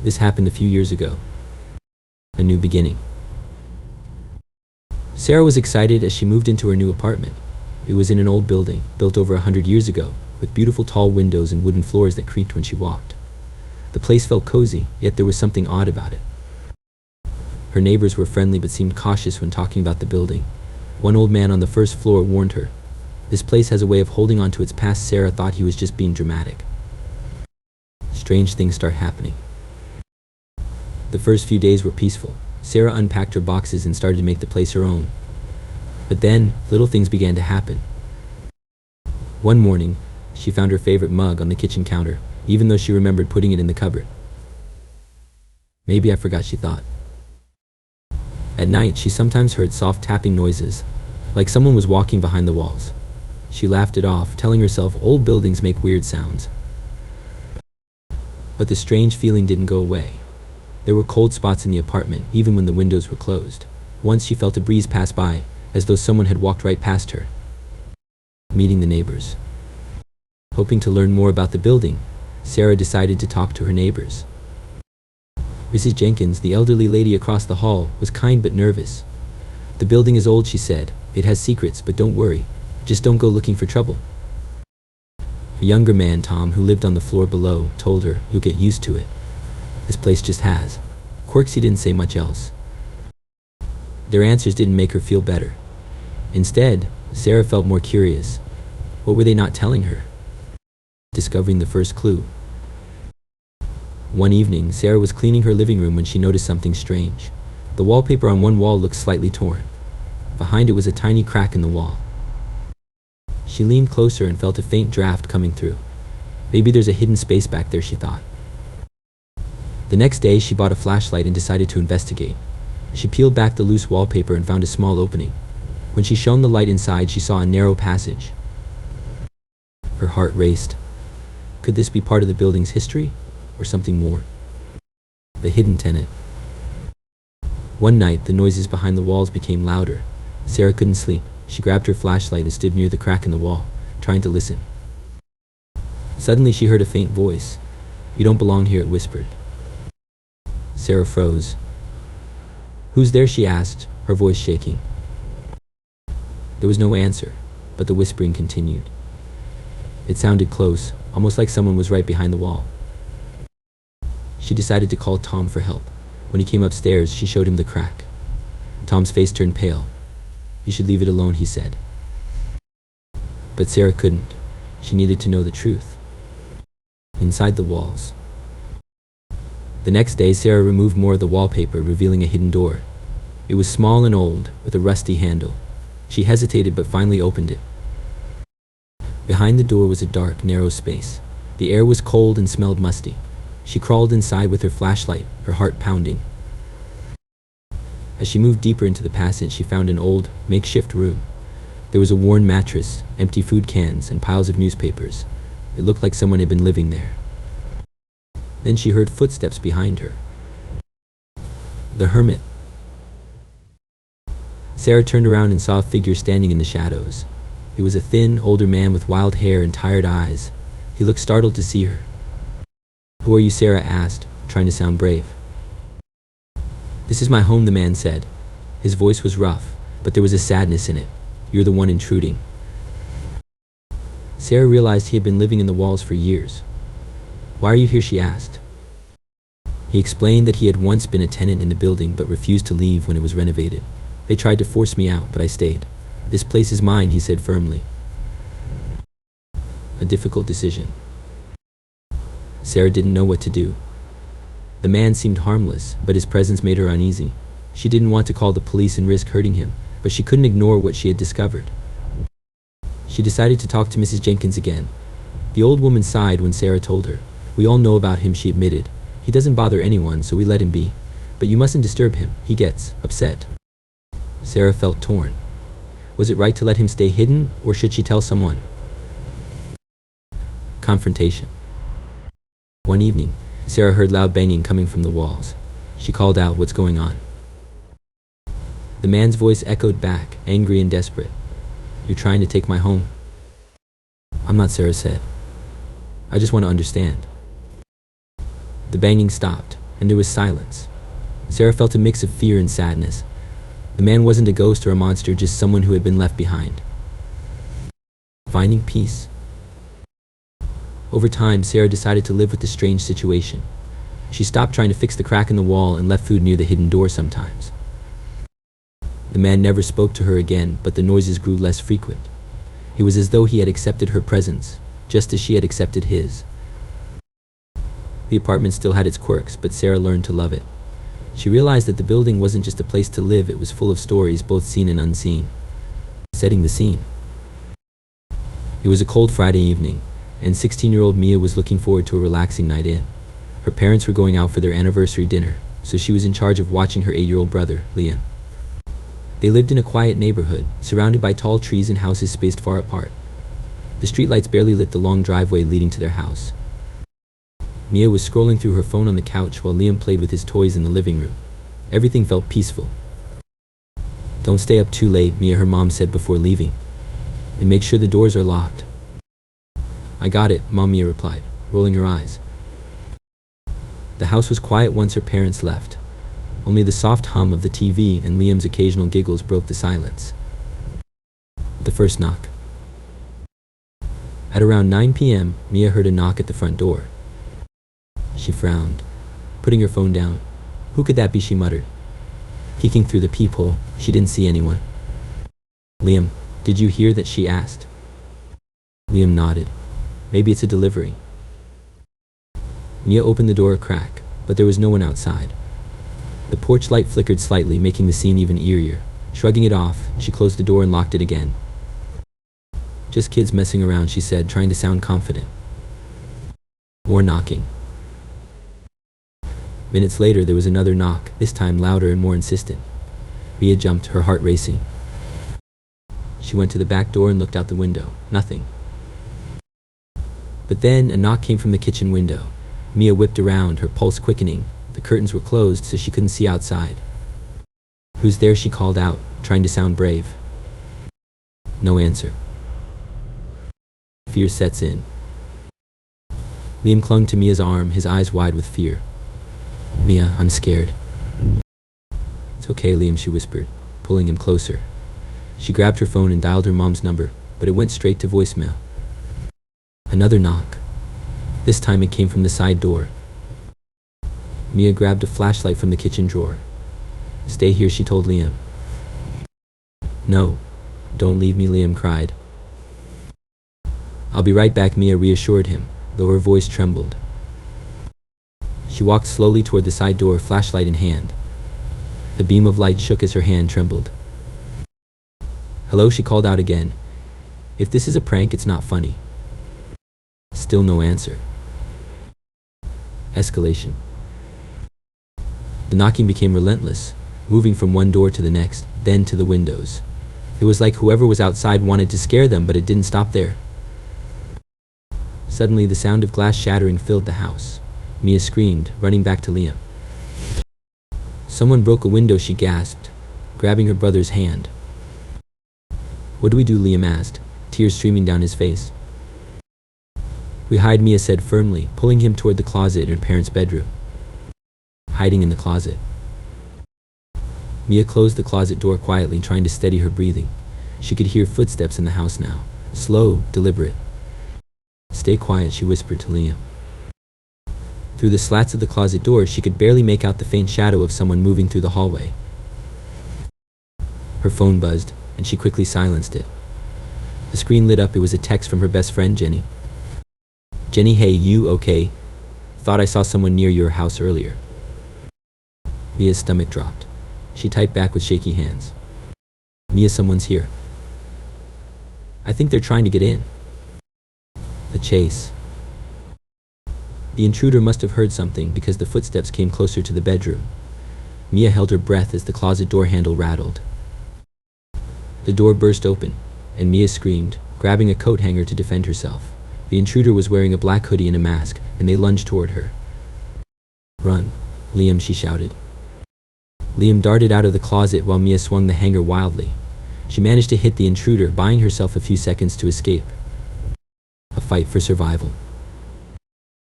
This happened a few years ago. A new beginning. Sarah was excited as she moved into her new apartment. It was in an old building, built over 100 years ago, with beautiful tall windows and wooden floors that creaked when she walked. The place felt cozy, yet there was something odd about it. Her neighbors were friendly but seemed cautious when talking about the building. One old man on the first floor warned her, "This place has a way of holding on to its past." Sarah thought he was just being dramatic. Strange things start happening. The first few days were peaceful. Sarah unpacked her boxes and started to make the place her own. But then, little things began to happen. One morning, she found her favorite mug on the kitchen counter, even though she remembered putting it in the cupboard. Maybe I forgot, she thought. At night, she sometimes heard soft tapping noises, like someone was walking behind the walls. She laughed it off, telling herself old buildings make weird sounds. But the strange feeling didn't go away. There were cold spots in the apartment, even when the windows were closed. Once she felt a breeze pass by, as though someone had walked right past her. Meeting the neighbors. Hoping to learn more about the building, Sarah decided to talk to her neighbors. Mrs. Jenkins, the elderly lady across the hall, was kind but nervous. "The building is old," she said. "It has secrets, but don't worry. Just don't go looking for trouble." A younger man, Tom, who lived on the floor below, told her, "You'll get used to it. This place just has quirks." He didn't say much else. Their answers didn't make her feel better. Instead, Sarah felt more curious. What were they not telling her? Discovering the first clue. One evening, Sarah was cleaning her living room when she noticed something strange. The wallpaper on one wall looked slightly torn. Behind it was a tiny crack in the wall. She leaned closer and felt a faint draft coming through. Maybe there's a hidden space back there, she thought. The next day, she bought a flashlight and decided to investigate. She peeled back the loose wallpaper and found a small opening. When she shone the light inside, she saw a narrow passage. Her heart raced. Could this be part of the building's history, or something more? The hidden tenant. One night, the noises behind the walls became louder. Sarah couldn't sleep. She grabbed her flashlight and stood near the crack in the wall, trying to listen. Suddenly, she heard a faint voice. "You don't belong here," it whispered. Sarah froze. "Who's there?" she asked, her voice shaking. There was no answer, but the whispering continued. It sounded close, almost like someone was right behind the wall. She decided to call Tom for help. When he came upstairs, she showed him the crack. Tom's face turned pale. "You should leave it alone," he said. But Sarah couldn't. She needed to know the truth. Inside the walls. The next day, Sarah removed more of the wallpaper, revealing a hidden door. It was small and old, with a rusty handle. She hesitated but finally opened it. Behind the door was a dark, narrow space. The air was cold and smelled musty. She crawled inside with her flashlight, her heart pounding. As she moved deeper into the passage, she found an old, makeshift room. There was a worn mattress, empty food cans, and piles of newspapers. It looked like someone had been living there. Then she heard footsteps behind her. The hermit. Sarah turned around and saw a figure standing in the shadows. It was a thin, older man with wild hair and tired eyes. He looked startled to see her. "Who are you?" Sarah asked, trying to sound brave. "This is my home," the man said. His voice was rough, but there was a sadness in it. "You're the one intruding." Sarah realized he had been living in the walls for years. "Why are you here?" she asked. He explained that he had once been a tenant in the building but refused to leave when it was renovated. "They tried to force me out, but I stayed. This place is mine," he said firmly. A difficult decision. Sarah didn't know what to do. The man seemed harmless, but his presence made her uneasy. She didn't want to call the police and risk hurting him, but she couldn't ignore what she had discovered. She decided to talk to Mrs. Jenkins again. The old woman sighed when Sarah told her. "We all know about him," she admitted. "He doesn't bother anyone, so we let him be. But you mustn't disturb him. He gets upset." Sarah felt torn. Was it right to let him stay hidden, or should she tell someone? Confrontation. One evening, Sarah heard loud banging coming from the walls. She called out, "What's going on?" The man's voice echoed back, angry and desperate. "You're trying to take my home." "I'm not," Sarah said. "I just want to understand." The banging stopped. and there was silence. Sarah felt a mix of fear and sadness. The man wasn't a ghost or a monster, just someone who had been left behind. Finding peace. Over time, Sarah decided to live with the strange situation. She stopped trying to fix the crack in the wall and left food near the hidden door sometimes. The man never spoke to her again, but the noises grew less frequent. It was as though he had accepted her presence, just as she had accepted his. The apartment still had its quirks, but Sarah learned to love it. She realized that the building wasn't just a place to live, it was full of stories, both seen and unseen. Setting the scene. It was a cold Friday evening, and 16-year-old Mia was looking forward to a relaxing night in. Her parents were going out for their anniversary dinner, so she was in charge of watching her 8-year-old brother, Liam. They lived in a quiet neighborhood, surrounded by tall trees and houses spaced far apart. The streetlights barely lit the long driveway leading to their house. Mia was scrolling through her phone on the couch while Liam played with his toys in the living room. Everything felt peaceful. "Don't stay up too late," Mia, her mom, said before leaving. "And make sure the doors are locked." "I got it," Mom, Mia replied, rolling her eyes. The house was quiet once her parents left. Only the soft hum of the TV and Liam's occasional giggles broke the silence. The first knock. At around 9 p.m., Mia heard a knock at the front door. She frowned, putting her phone down. "Who could that be?" she muttered. Peeking through the peephole, she didn't see anyone. "Liam, did you hear that?" she asked. Liam nodded. "Maybe it's a delivery." Mia opened the door a crack, but there was no one outside. The porch light flickered slightly, making the scene even eerier. Shrugging it off, she closed the door and locked it again. "Just kids messing around," she said, trying to sound confident. More knocking. Minutes later, there was another knock, this time louder and more insistent. Mia jumped, her heart racing. She went to the back door and looked out the window. Nothing. But then a knock came from the kitchen window. Mia whipped around, her pulse quickening. The curtains were closed, so she couldn't see outside. "Who's there?" she called out, trying to sound brave. No answer. Fear sets in. Liam clung to Mia's arm, his eyes wide with fear. "Mia, I'm scared." "It's okay, Liam," she whispered, pulling him closer. She grabbed her phone and dialed her mom's number, but it went straight to voicemail. Another knock. This time it came from the side door. Mia grabbed a flashlight from the kitchen drawer. "Stay here," she told Liam. "No, don't leave me," Liam cried. "I'll be right back," Mia reassured him, though her voice trembled. She walked slowly toward the side door, flashlight in hand. The beam of light shook as her hand trembled. "Hello," she called out again. "If this is a prank, it's not funny." Still no answer. Escalation. The knocking became relentless, moving from one door to the next, then to the windows. It was like whoever was outside wanted to scare them, but it didn't stop there. Suddenly, the sound of glass shattering filled the house. Mia screamed, running back to Liam. "Someone broke a window," she gasped, grabbing her brother's hand. "What do we do?" Liam asked, tears streaming down his face. "We hide," Mia said firmly, pulling him toward the closet in her parents' bedroom. Hiding in the closet. Mia closed the closet door quietly, trying to steady her breathing. She could hear footsteps in the house now, slow, deliberate. "Stay quiet," she whispered to Liam. Through the slats of the closet door, she could barely make out the faint shadow of someone moving through the hallway. Her phone buzzed, and she quickly silenced it. The screen lit up. It was a text from her best friend, Jenny. "Jenny, hey, you okay? Thought I saw someone near your house earlier." Mia's stomach dropped. She typed back with shaky hands. "Mia, someone's here. I think they're trying to get in." The chase. The intruder must have heard something because the footsteps came closer to the bedroom. Mia held her breath as the closet door handle rattled. The door burst open, and Mia screamed, grabbing a coat hanger to defend herself. The intruder was wearing a black hoodie and a mask, and they lunged toward her. "Run, Liam," she shouted. Liam darted out of the closet while Mia swung the hanger wildly. She managed to hit the intruder, buying herself a few seconds to escape. A fight for survival.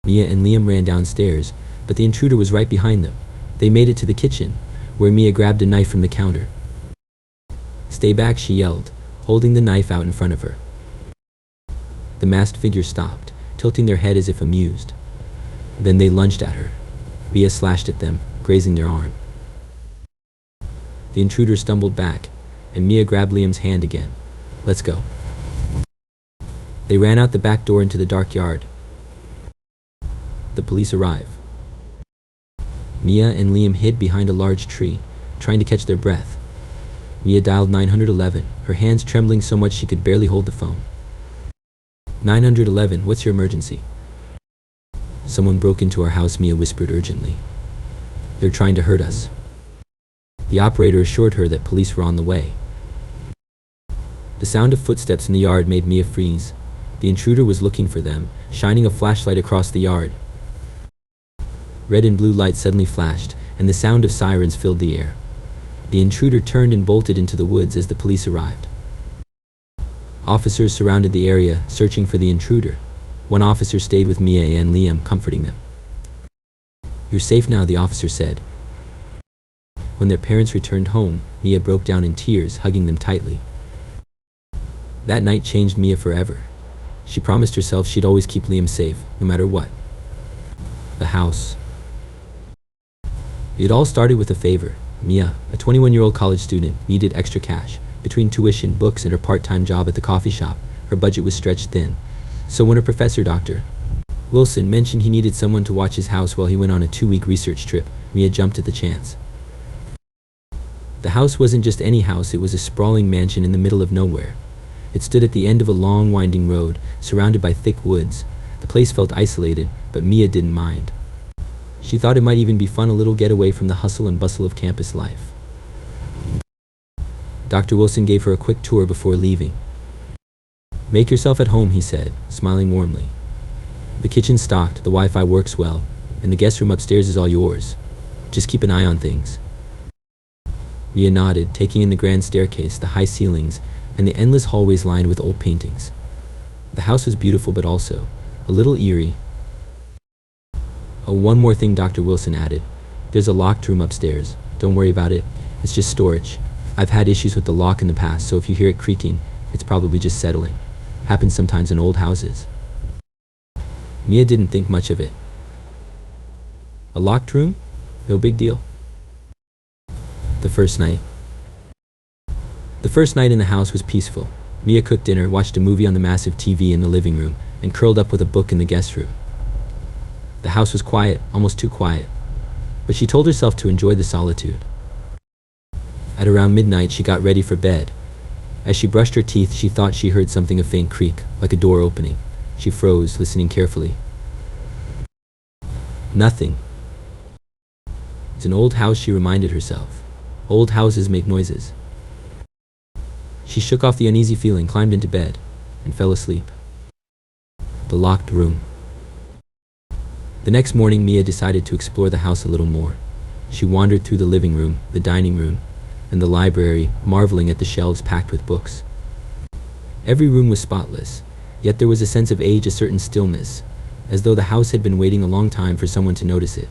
Mia and Liam ran downstairs, but the intruder was right behind them. They made it to the kitchen, where Mia grabbed a knife from the counter. "Stay back," she yelled, holding the knife out in front of her. The masked figure stopped, tilting their head as if amused. Then they lunged at her. Mia slashed at them, grazing their arm. The intruder stumbled back, and Mia grabbed Liam's hand again. "Let's go." They ran out the back door into the dark yard. The police arrive. Mia and Liam hid behind a large tree, trying to catch their breath. Mia dialed 911, her hands trembling so much she could barely hold the phone. 911, what's your emergency? Someone broke into our house, Mia whispered urgently. They're trying to hurt us. The operator assured her that police were on the way. The sound of footsteps in the yard made Mia freeze. The intruder was looking for them, shining a flashlight across the yard. Red and blue lights suddenly flashed, and the sound of sirens filled the air. The intruder turned and bolted into the woods as the police arrived. Officers surrounded the area, searching for the intruder. One officer stayed with Mia and Liam, comforting them. You're safe now, the officer said. When their parents returned home, Mia broke down in tears, hugging them tightly. That night changed Mia forever. She promised herself she'd always keep Liam safe, no matter what. The house. It all started with a favor. Mia, a 21-year-old college student, needed extra cash. Between tuition, books, and her part-time job at the coffee shop, her budget was stretched thin. So when her professor, Dr. Wilson, mentioned he needed someone to watch his house while he went on a 2-week research trip, Mia jumped at the chance. The house wasn't just any house, it was a sprawling mansion in the middle of nowhere. It stood at the end of a long, winding road, surrounded by thick woods. The place felt isolated, but Mia didn't mind. She thought it might even be fun, a little getaway from the hustle and bustle of campus life. Dr. Wilson gave her a quick tour before leaving. Make yourself at home, he said, smiling warmly. The kitchen's stocked, the Wi-Fi works well, and the guest room upstairs is all yours. Just keep an eye on things. Mia nodded, taking in the grand staircase, the high ceilings, and the endless hallways lined with old paintings. The house was beautiful, but also a little eerie. Oh, one more thing, Dr. Wilson added. There's a locked room upstairs. Don't worry about it. It's just storage. I've had issues with the lock in the past, so if you hear it creaking, it's probably just settling. Happens sometimes in old houses. Mia didn't think much of it. A locked room? No big deal. The first night. The first night in the house was peaceful. Mia cooked dinner, watched a movie on the massive TV in the living room, and curled up with a book in the guest room. The house was quiet, almost too quiet, but she told herself to enjoy the solitude. At around midnight, she got ready for bed. As she brushed her teeth, she thought she heard something, a faint creak, like a door opening. She froze, listening carefully. Nothing. It's an old house, she reminded herself. Old houses make noises. She shook off the uneasy feeling, climbed into bed, and fell asleep. The locked room. The next morning, Mia decided to explore the house a little more. She wandered through the living room, the dining room, and the library, marveling at the shelves packed with books. Every room was spotless, yet there was a sense of age, a certain stillness, as though the house had been waiting a long time for someone to notice it.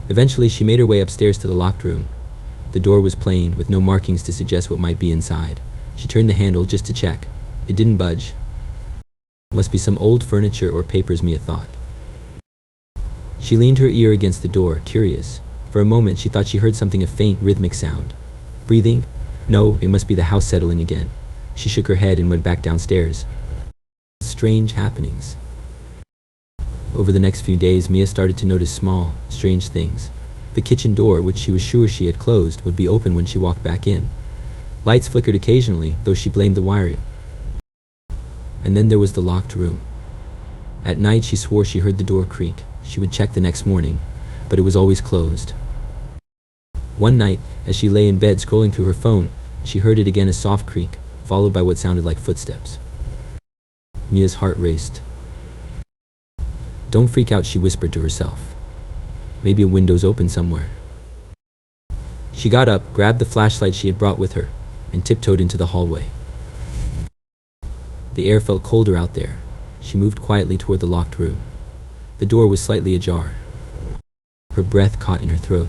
Eventually, she made her way upstairs to the locked room. The door was plain, with no markings to suggest what might be inside. She turned the handle just to check. It didn't budge. Must be some old furniture or papers, Mia thought. She leaned her ear against the door, curious. For a moment, she thought she heard something, a faint, rhythmic sound. Breathing? No, it must be the house settling again. She shook her head and went back downstairs. Strange happenings. Over the next few days, Mia started to notice small, strange things. The kitchen door, which she was sure she had closed, would be open when she walked back in. Lights flickered occasionally, though she blamed the wiring. And then there was the locked room. At night, she swore she heard the door creak. She would check the next morning, but it was always closed. One night, as she lay in bed scrolling through her phone, she heard it again, a soft creak, followed by what sounded like footsteps. Mia's heart raced. Don't freak out, she whispered to herself. Maybe a window's open somewhere. She got up, grabbed the flashlight she had brought with her, and tiptoed into the hallway. The air felt colder out there. She moved quietly toward the locked room. The door was slightly ajar. Her breath caught in her throat.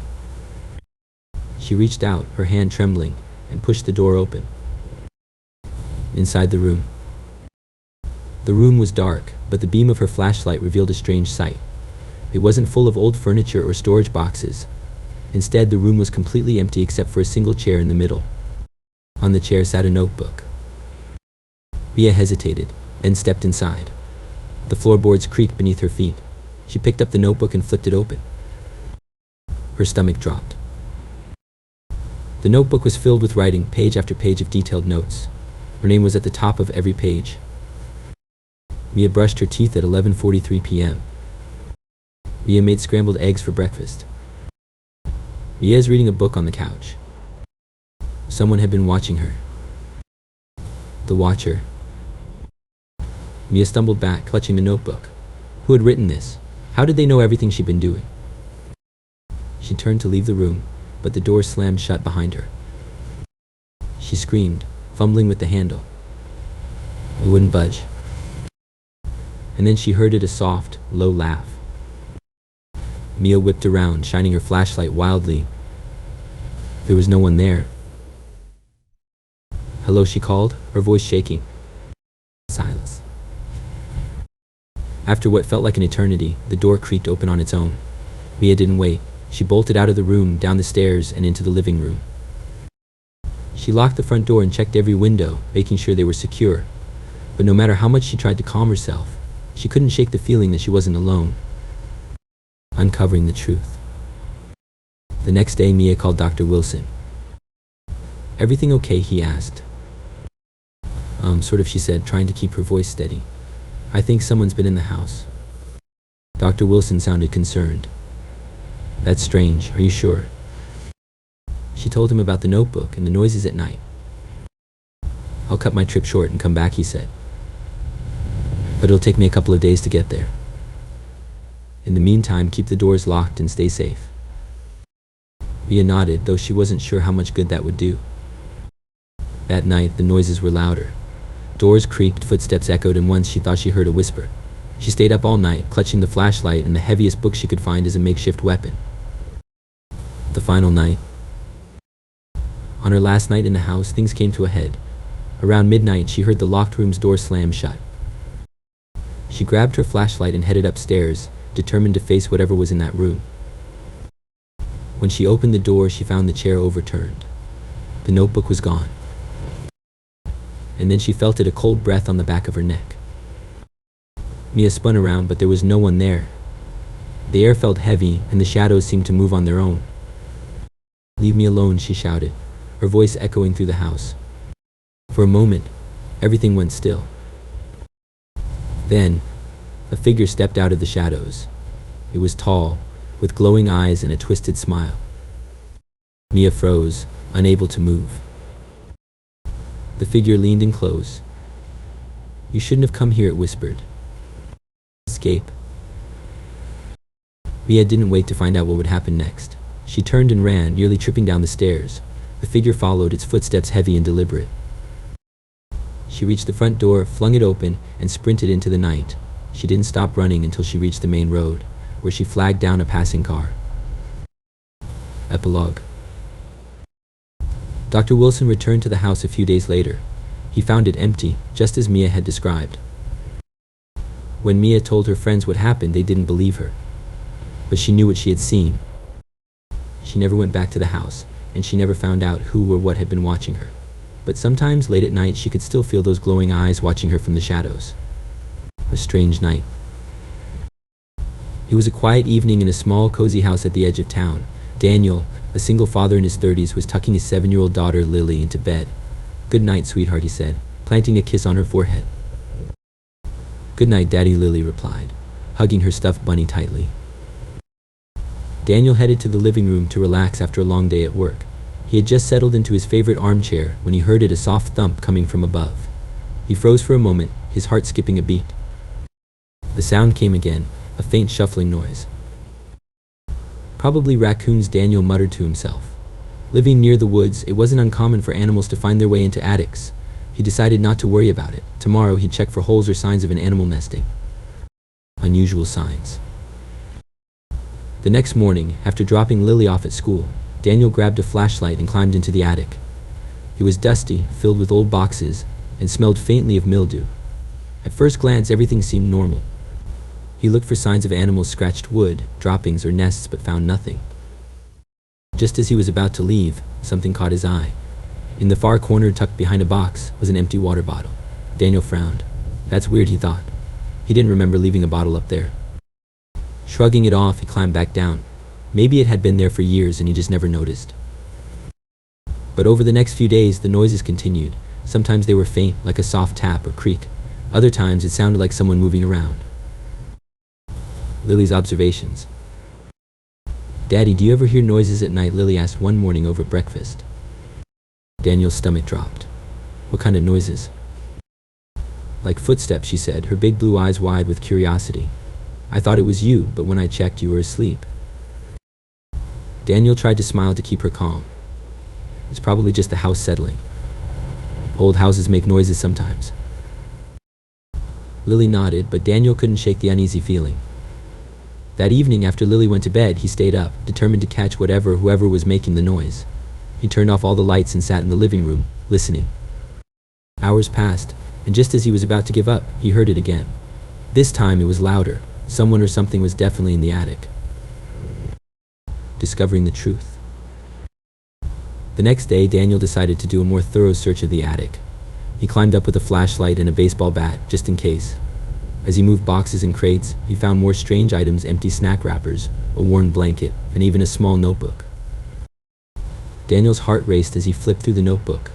She reached out, her hand trembling, and pushed the door open. Inside the room. The room was dark, but the beam of her flashlight revealed a strange sight. It wasn't full of old furniture or storage boxes. Instead, the room was completely empty except for a single chair in the middle. On the chair sat a notebook. Mia hesitated, then stepped inside. The floorboards creaked beneath her feet. She picked up the notebook and flipped it open. Her stomach dropped. The notebook was filled with writing, page after page of detailed notes. Her name was at the top of every page. Mia brushed her teeth at 11:43 p.m. Mia made scrambled eggs for breakfast. Mia is reading a book on the couch. Someone had been watching her. The Watcher. Mia stumbled back, clutching the notebook. Who had written this? How did they know everything she'd been doing? She turned to leave the room, but the door slammed shut behind her. She screamed, fumbling with the handle. It wouldn't budge. And then she heard a soft, low laugh. Mia whipped around, shining her flashlight wildly. There was no one there. Hello, she called, her voice shaking. Silence. After what felt like an eternity, the door creaked open on its own. Mia didn't wait. She bolted out of the room, down the stairs, and into the living room. She locked the front door and checked every window, making sure they were secure. But no matter how much she tried to calm herself, she couldn't shake the feeling that she wasn't alone. Uncovering the truth. The next day, Mia called Dr. Wilson. Everything okay? He asked. Sort of, she said, trying to keep her voice steady. I think someone's been in the house. Dr. Wilson sounded concerned. That's strange. Are you sure? She told him about the notebook and the noises at night. I'll cut my trip short and come back, he said. But it'll take me a couple of days to get there. In the meantime, keep the doors locked and stay safe. Mia nodded, though she wasn't sure how much good that would do. That night, the noises were louder. Doors creaked, footsteps echoed, and once she thought she heard a whisper. She stayed up all night, clutching the flashlight and the heaviest book she could find as a makeshift weapon. The final night. On her last night in the house, things came to a head. Around midnight, she heard the locked room's door slam shut. She grabbed her flashlight and headed upstairs, determined to face whatever was in that room. When she opened the door, she found the chair overturned. The notebook was gone. And then she felt a cold breath on the back of her neck. Mia spun around, but there was no one there. The air felt heavy, and the shadows seemed to move on their own. Leave me alone, she shouted, her voice echoing through the house. For a moment, everything went still. Then, a figure stepped out of the shadows. It was tall, with glowing eyes and a twisted smile. Mia froze, unable to move. The figure leaned in close. You shouldn't have come here, it whispered. Escape. Mia didn't wait to find out what would happen next. She turned and ran, nearly tripping down the stairs. The figure followed, its footsteps heavy and deliberate. She reached the front door, flung it open, and sprinted into the night. She didn't stop running until she reached the main road, where she flagged down a passing car. Epilogue. Dr. Wilson returned to the house a few days later. He found it empty, just as Mia had described. When Mia told her friends what happened, they didn't believe her. But she knew what she had seen. She never went back to the house, and she never found out who or what had been watching her. But sometimes, late at night, she could still feel those glowing eyes watching her from the shadows. A strange night. It was a quiet evening in a small, cozy house at the edge of town. Daniel, a single father in his 30s, was tucking his 7-year-old daughter, Lily, into bed. Good night, sweetheart, he said, planting a kiss on her forehead. Good night, Daddy, Lily replied, hugging her stuffed bunny tightly. Daniel headed to the living room to relax after a long day at work. He had just settled into his favorite armchair when he heard a soft thump coming from above. He froze for a moment, his heart skipping a beat. The sound came again, a faint shuffling noise. Probably raccoons, Daniel muttered to himself. Living near the woods, it wasn't uncommon for animals to find their way into attics. He decided not to worry about it. Tomorrow he'd check for holes or signs of an animal nesting. Unusual signs. The next morning, after dropping Lily off at school, Daniel grabbed a flashlight and climbed into the attic. It was dusty, filled with old boxes, and smelled faintly of mildew. At first glance, everything seemed normal. He looked for signs of animals' scratched wood, droppings, or nests, but found nothing. Just as he was about to leave, something caught his eye. In the far corner, tucked behind a box, was an empty water bottle. Daniel frowned. That's weird, he thought. He didn't remember leaving a bottle up there. Shrugging it off, he climbed back down. Maybe it had been there for years and he just never noticed. But over the next few days, the noises continued. Sometimes they were faint, like a soft tap or creak. Other times, it sounded like someone moving around. Lily's observations. Daddy, do you ever hear noises at night? Lily asked one morning over breakfast. Daniel's stomach dropped. What kind of noises? Like footsteps, she said, her big blue eyes wide with curiosity. I thought it was you, but when I checked, you were asleep. Daniel tried to smile to keep her calm. It's probably just the house settling. Old houses make noises sometimes. Lily nodded, but Daniel couldn't shake the uneasy feeling. That evening, after Lily went to bed, he stayed up, determined to catch whoever was making the noise. He turned off all the lights and sat in the living room, listening. Hours passed, and just as he was about to give up, he heard it again. This time it was louder. Someone or something was definitely in the attic. Discovering the truth. The next day, Daniel decided to do a more thorough search of the attic. He climbed up with a flashlight and a baseball bat, just in case. As he moved boxes and crates, he found more strange items, empty snack wrappers, a worn blanket, and even a small notebook. Daniel's heart raced as he flipped through the notebook.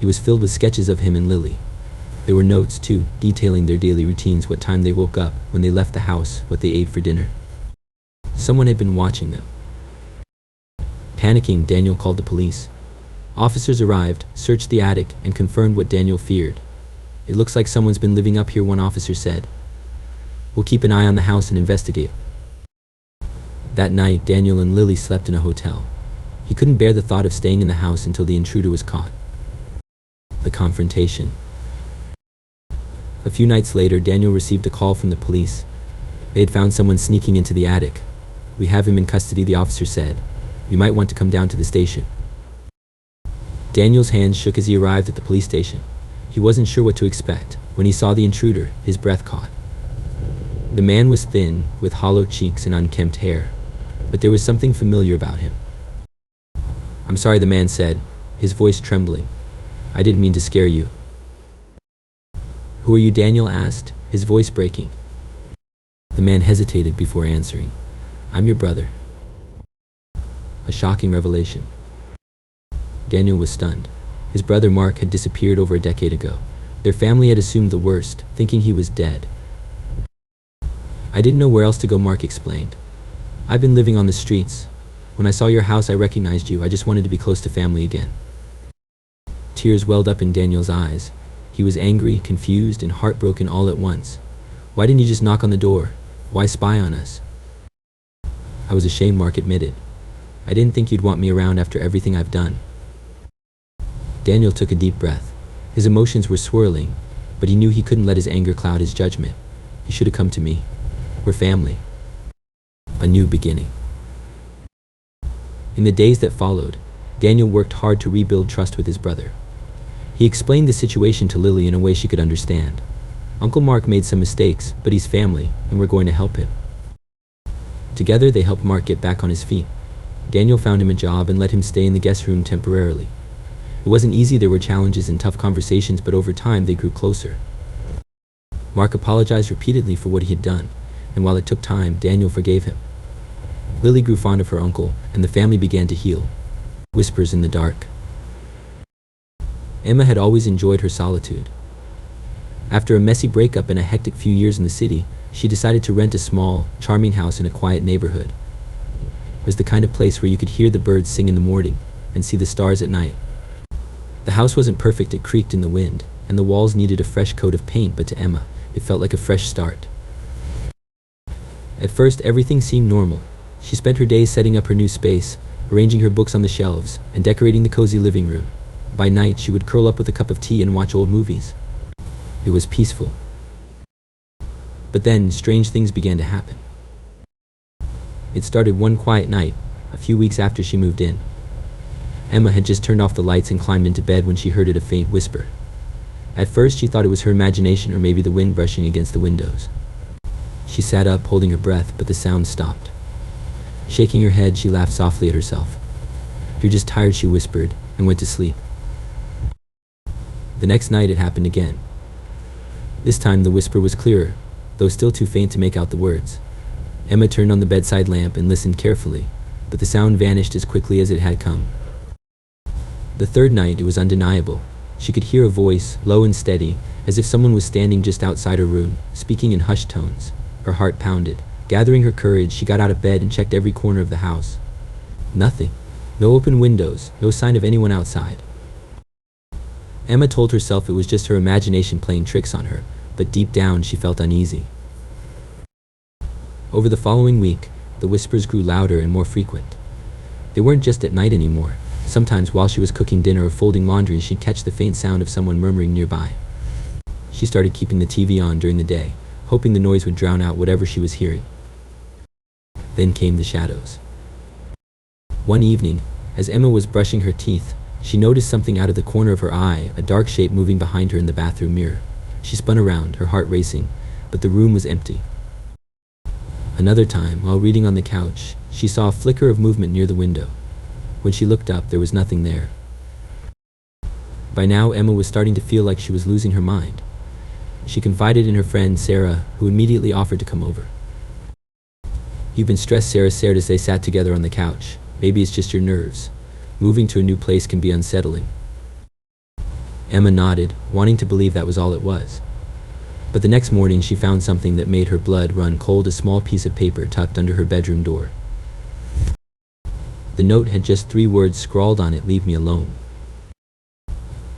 It was filled with sketches of him and Lily. There were notes, too, detailing their daily routines, what time they woke up, when they left the house, what they ate for dinner. Someone had been watching them. Panicking, Daniel called the police. Officers arrived, searched the attic, and confirmed what Daniel feared. It looks like someone's been living up here, one officer said. We'll keep an eye on the house and investigate. That night, Daniel and Lily slept in a hotel. He couldn't bear the thought of staying in the house until the intruder was caught. The confrontation. A few nights later, Daniel received a call from the police. They had found someone sneaking into the attic. We have him in custody, the officer said. You might want to come down to the station. Daniel's hands shook as he arrived at the police station. He wasn't sure what to expect. When he saw the intruder, his breath caught. The man was thin, with hollow cheeks and unkempt hair, but there was something familiar about him. I'm sorry, the man said, his voice trembling. I didn't mean to scare you. Who are you? Daniel asked, his voice breaking. The man hesitated before answering. I'm your brother. A shocking revelation. Daniel was stunned. His brother Mark had disappeared over a decade ago. Their family had assumed the worst, thinking he was dead. I didn't know where else to go, Mark explained. I've been living on the streets. When I saw your house, I recognized you. I just wanted to be close to family again. Tears welled up in Daniel's eyes. He was angry, confused, and heartbroken all at once. Why didn't you just knock on the door? Why spy on us? I was ashamed, Mark admitted. I didn't think you'd want me around after everything I've done. Daniel took a deep breath. His emotions were swirling, but he knew he couldn't let his anger cloud his judgment. You should have come to me. We're family. A new beginning. In the days that followed, Daniel worked hard to rebuild trust with his brother. He explained the situation to Lily in a way she could understand. Uncle Mark made some mistakes, but he's family, and we're going to help him. Together, they helped Mark get back on his feet. Daniel found him a job and let him stay in the guest room temporarily. It wasn't easy, there were challenges and tough conversations, but over time they grew closer. Mark apologized repeatedly for what he had done, and while it took time, Daniel forgave him. Lily grew fond of her uncle, and the family began to heal. Whispers in the dark. Emma had always enjoyed her solitude. After a messy breakup and a hectic few years in the city, she decided to rent a small, charming house in a quiet neighborhood. It was the kind of place where you could hear the birds sing in the morning and see the stars at night. The house wasn't perfect, it creaked in the wind, and the walls needed a fresh coat of paint, but to Emma, it felt like a fresh start. At first, everything seemed normal. She spent her days setting up her new space, arranging her books on the shelves, and decorating the cozy living room. By night, she would curl up with a cup of tea and watch old movies. It was peaceful. But then, strange things began to happen. It started one quiet night, a few weeks after she moved in. Emma had just turned off the lights and climbed into bed when she heard a faint whisper. At first, she thought it was her imagination or maybe the wind brushing against the windows. She sat up, holding her breath, but the sound stopped. Shaking her head, she laughed softly at herself. "You're just tired," she whispered, and went to sleep. The next night, it happened again. This time, the whisper was clearer, though still too faint to make out the words. Emma turned on the bedside lamp and listened carefully, but the sound vanished as quickly as it had come. The third night, it was undeniable. She could hear a voice, low and steady, as if someone was standing just outside her room, speaking in hushed tones. Her heart pounded. Gathering her courage, she got out of bed and checked every corner of the house. Nothing. No open windows, no sign of anyone outside. Emma told herself it was just her imagination playing tricks on her, but deep down she felt uneasy. Over the following week, the whispers grew louder and more frequent. They weren't just at night anymore. Sometimes while she was cooking dinner or folding laundry, she'd catch the faint sound of someone murmuring nearby. She started keeping the TV on during the day, hoping the noise would drown out whatever she was hearing. Then came the shadows. One evening, as Emma was brushing her teeth, she noticed something out of the corner of her eye, a dark shape moving behind her in the bathroom mirror. She spun around, her heart racing, but the room was empty. Another time, while reading on the couch, she saw a flicker of movement near the window. When she looked up, there was nothing there. By now, Emma was starting to feel like she was losing her mind. She confided in her friend, Sarah, who immediately offered to come over. "You've been stressed," Sarah said as they sat together on the couch. "Maybe it's just your nerves. Moving to a new place can be unsettling." Emma nodded, wanting to believe that was all it was. But the next morning, she found something that made her blood run cold, a small piece of paper tucked under her bedroom door. The note had just 3 words scrawled on it: "Leave me alone."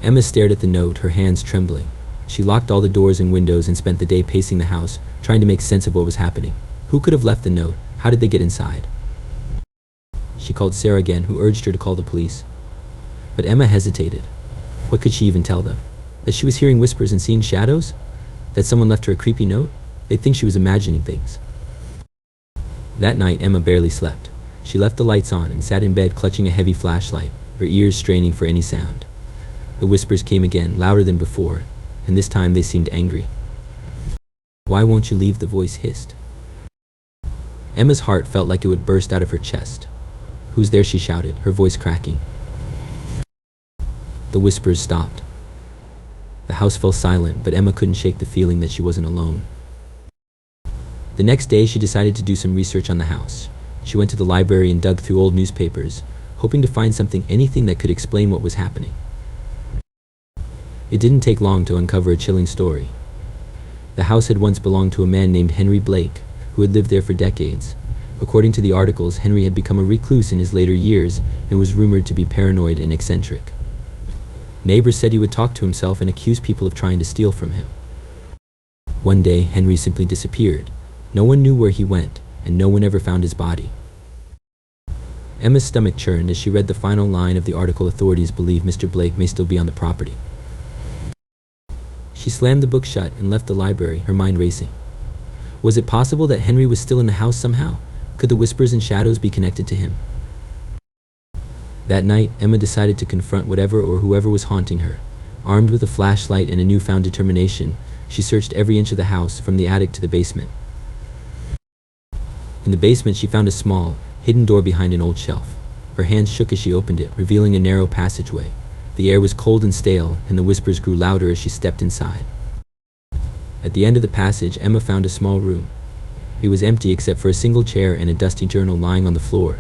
Emma stared at the note, her hands trembling. She locked all the doors and windows and spent the day pacing the house, trying to make sense of what was happening. Who could have left the note? How did they get inside? She called Sarah again, who urged her to call the police. But Emma hesitated. What could she even tell them? That she was hearing whispers and seeing shadows? That someone left her a creepy note? They'd think she was imagining things. That night, Emma barely slept. She left the lights on and sat in bed clutching a heavy flashlight, her ears straining for any sound. The whispers came again, louder than before, and this time they seemed angry. "Why won't you leave?" the voice hissed. Emma's heart felt like it would burst out of her chest. "Who's there?" she shouted, her voice cracking. The whispers stopped. The house fell silent, but Emma couldn't shake the feeling that she wasn't alone. The next day, she decided to do some research on the house. She went to the library and dug through old newspapers, hoping to find anything that could explain what was happening. It didn't take long to uncover a chilling story. The house had once belonged to a man named Henry Blake, who had lived there for decades. According to the articles, Henry had become a recluse in his later years and was rumored to be paranoid and eccentric. Neighbors said he would talk to himself and accuse people of trying to steal from him. One day, Henry simply disappeared. No one knew where he went, and no one ever found his body. Emma's stomach churned as she read the final line of the article. Authorities believe Mr. Blake may still be on the property. She slammed the book shut and left the library, her mind racing. Was it possible that Henry was still in the house somehow? Could the whispers and shadows be connected to him? That night, Emma decided to confront whatever or whoever was haunting her. Armed with a flashlight and a newfound determination, she searched every inch of the house, from the attic to the basement. In the basement, she found a small, hidden door behind an old shelf. Her hands shook as she opened it, revealing a narrow passageway. The air was cold and stale, and the whispers grew louder as she stepped inside. At the end of the passage, Emma found a small room. It was empty except for a single chair and a dusty journal lying on the floor.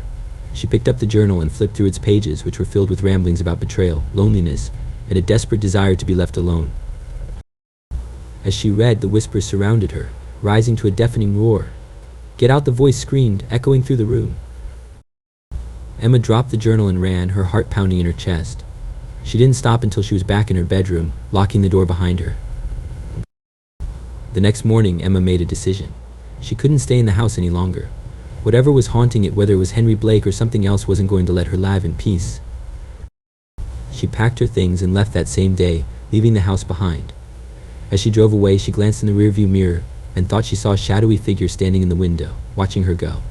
She picked up the journal and flipped through its pages, which were filled with ramblings about betrayal, loneliness, and a desperate desire to be left alone. As she read, the whispers surrounded her, rising to a deafening roar. "Get out!" the voice screamed, echoing through the room. Emma dropped the journal and ran, her heart pounding in her chest. She didn't stop until she was back in her bedroom, locking the door behind her. The next morning, Emma made a decision. She couldn't stay in the house any longer. Whatever was haunting it, whether it was Henry Blake or something else, wasn't going to let her live in peace. She packed her things and left that same day, leaving the house behind. As she drove away, she glanced in the rearview mirror and thought she saw a shadowy figure standing in the window, watching her go.